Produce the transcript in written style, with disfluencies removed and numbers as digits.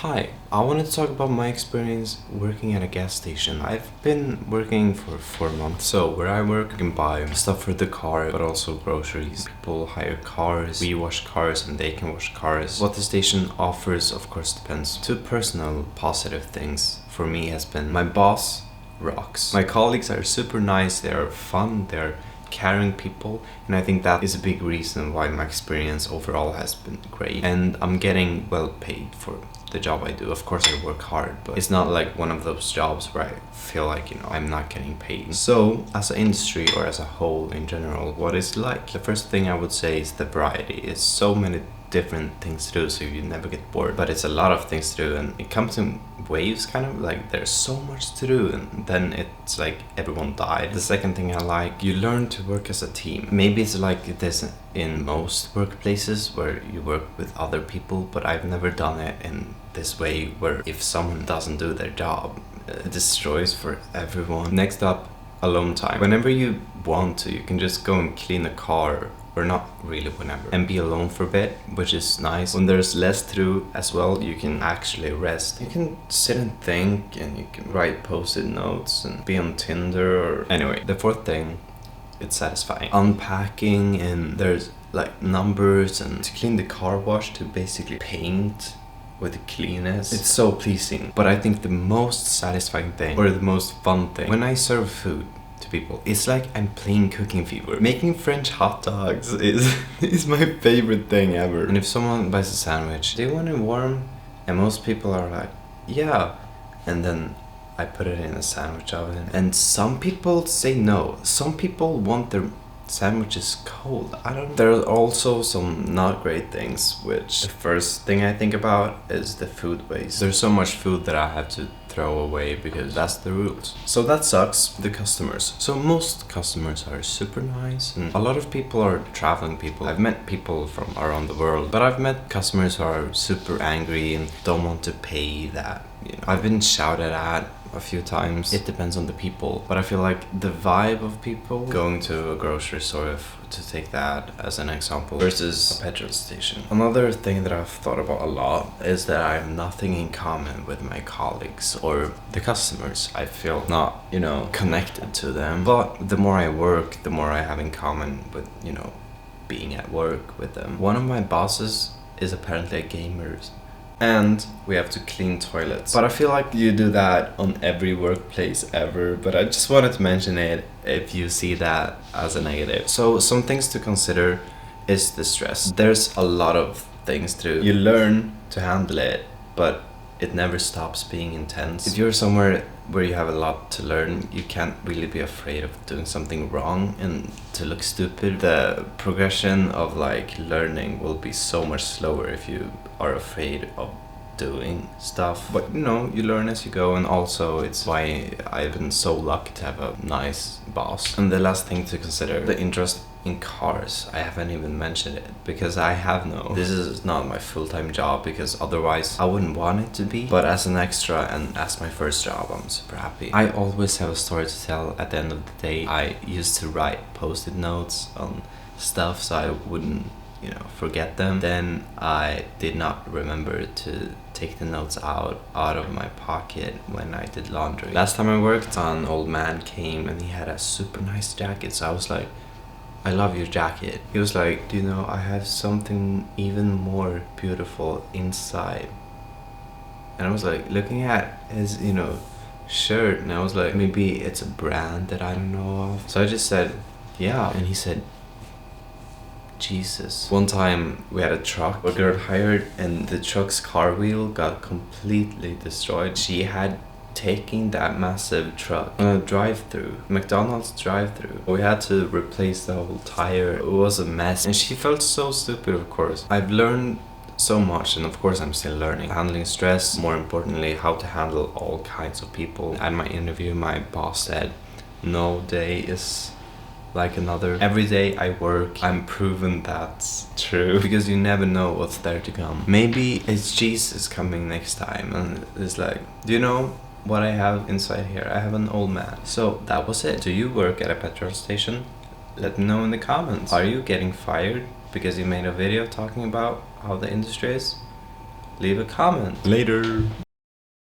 Hi, I wanted to talk about my experience working at a gas station. I've been working for 4 months. So where I work, you can buy stuff for the car, but also groceries. People hire cars, we wash cars, and they can wash cars. What the station offers, of course, depends. Two personal positive things for me has been my boss rocks. My colleagues are super nice, they're fun, they're caring people, and I think that is a big reason why my experience overall has been great, and I'm getting well paid for the job I do. Of course I work hard, but it's not like one of those jobs where I feel like, I'm not getting paid. So as an industry, or as a whole in general, what it's like, the first thing I would say is the variety. It's so many different things to do, so you never get bored, but it's a lot of things to do, and it comes in waves, kind of like there's so much to do, and then it's like everyone died. The second thing I like, you learn to work as a team. Maybe it's like this in most workplaces where you work with other people, but I've never done it in this way where if someone doesn't do their job, it destroys for everyone. Next up, alone time. Whenever you want to, you can just go and clean a car, or not really whenever, and be alone for a bit, which is nice. When there's less to do as well, you can actually rest. You can sit and think, and you can write post-it notes and be on Tinder, or anyway. The fourth thing, it's satisfying. Unpacking, and there's like numbers, and to clean the car wash, to basically paint with the cleanness, it's so pleasing. But I think the most satisfying thing, or the most fun thing, when I serve food to people, it's like I'm playing Cooking Fever. Making French hot dogs is my favorite thing ever. And if someone buys a sandwich, they want it warm, and most people are like, yeah, and then I put it in a sandwich oven, and some people say no. Some people want their sandwiches cold. There are also some not great things, which the first thing I think about is the food waste. There's so much food that I have to throw away because that's the rules. So that sucks. The customers. So most customers are super nice, and a lot of people are traveling people. I've met people from around the world, but I've met customers who are super angry and don't want to pay that. I've been shouted at a few times. It depends on the people, but I feel like the vibe of people going to a grocery store, to take that as an example, versus a petrol station. Another thing that I've thought about a lot is that I have nothing in common with my colleagues or the customers. I feel not, connected to them. But the more I work, the more I have in common with, being at work with them. One of my bosses is apparently a gamer, and we have to clean toilets. But I feel like you do that on every workplace ever, but I just wanted to mention it if you see that as a negative. So some things to consider is the stress. There's a lot of things to do. You learn to handle it, but it never stops being intense. If you're somewhere where you have a lot to learn, you can't really be afraid of doing something wrong and to look stupid. The progression of learning will be so much slower if you are afraid of doing stuff. But you learn as you go, and also it's why I've been so lucky to have a nice boss. And the last thing to consider, the interest in cars. I haven't even mentioned it because I have no. This is not my full-time job, because otherwise I wouldn't want it to be. But as an extra and as my first job, I'm super happy. I always have a story to tell at the end of the day. I used to write post-it notes on stuff so I wouldn't forget them. Then I did not remember to take the notes out of my pocket when I did laundry. Last time I worked, an old man came and he had a super nice jacket, so I was like, I love your jacket. He was like, do you know, I have something even more beautiful inside. And I was like looking at his shirt, and I was like, maybe it's a brand that I don't know of. So I just said, yeah. And he said, Jesus. One time we had a truck a girl hired, and the truck's car wheel got completely destroyed. She had taken that massive truck on a drive-through, McDonald's drive-through. We had to replace the whole tire. It was a mess, and she felt so stupid, of course. I've learned so much, and of course I'm still learning. Handling stress, more importantly, how to handle all kinds of people. At my interview, my boss said, no day is like another. Every day I work, I'm proven that's true, because you never know what's there to come. Maybe it's Jesus coming next time, and it's like, do you know what I have inside here? I have an old man. So that was it. Do you work at a petrol station? Let me know in the comments. Are you getting fired because you made a video talking about how the industry is? leave a comment. Later.